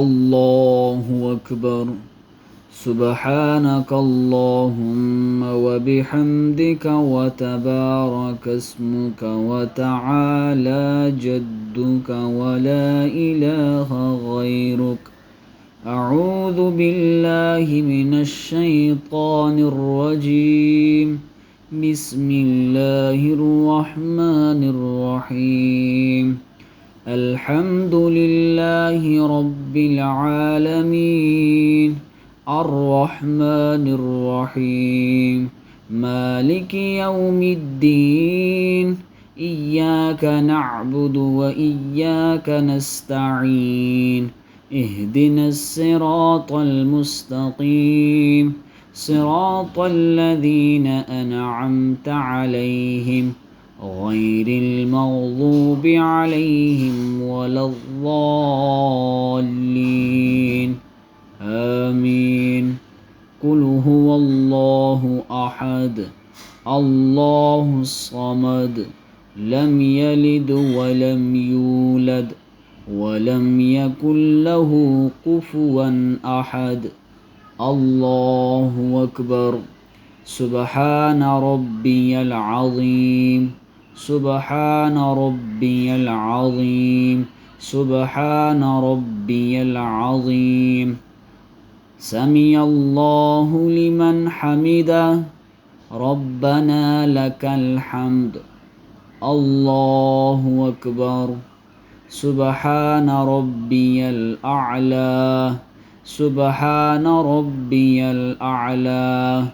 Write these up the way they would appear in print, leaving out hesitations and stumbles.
الله أكبر. سبحانك اللهم وبحمدك وتبارك اسمك وتعالى جدك ولا إله غيرك. أعوذ بالله من الشيطان الرجيم. بسم الله الرحمن الرحيم. الحمد لله رب العالمين الرحمن الرحيم مالك يوم الدين. إياك نعبد وإياك نستعين. اهدنا الصراط المستقيم صراط الذين أنعمت عليهم غير المغضوب عليهم ولا الضالين. آمين. قل هو الله أحد الله الصمد لم يلد ولم يولد ولم يكن له كفوا أحد. الله أكبر. سبحان ربي العظيم سبحان ربي العظيم سبحان ربي العظيم. سمع الله لمن حمده ربنا لك الحمد. الله أكبر. سبحان ربي الأعلى سبحان ربي الأعلى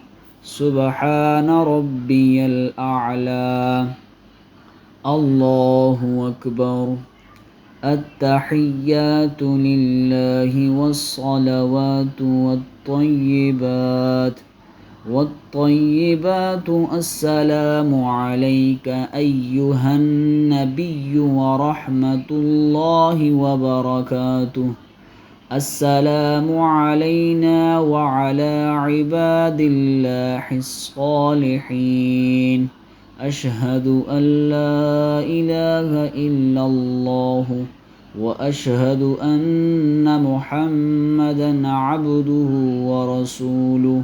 سبحان ربي الأعلى. الله أكبر. التحيات لله والصلوات والطيبات السلام عليك أيها النبي ورحمة الله وبركاته. السلام علينا وعلى عباد الله الصالحين. أشهد أن لا إله إلا الله وأشهد أن محمدا عبده ورسوله.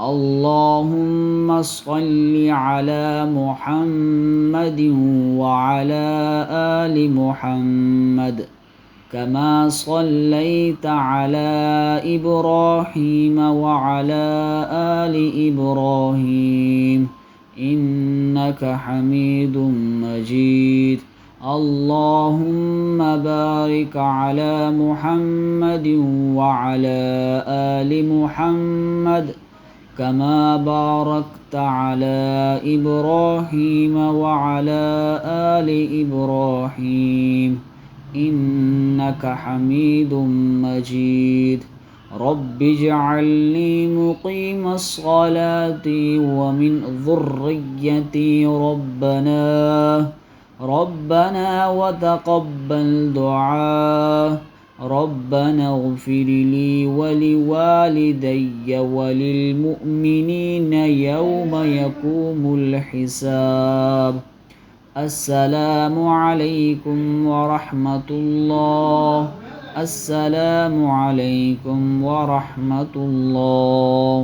اللهم صل على محمد وعلى آل محمد كما صليت على إبراهيم وعلى آل إبراهيم إنك حميد مجيد. اللهم بارك على محمد وعلى آل محمد كما باركت على إبراهيم وعلى آل إبراهيم إنك حميد مجيد. رب اجعلني مقيم الصلاة ومن ذريتي ربنا وتقبل دعاء. ربنا اغفر لي ولوالدي وللمؤمنين يوم يقوم الحساب. السلام عليكم ورحمة الله. السلام عليكم ورحمة الله.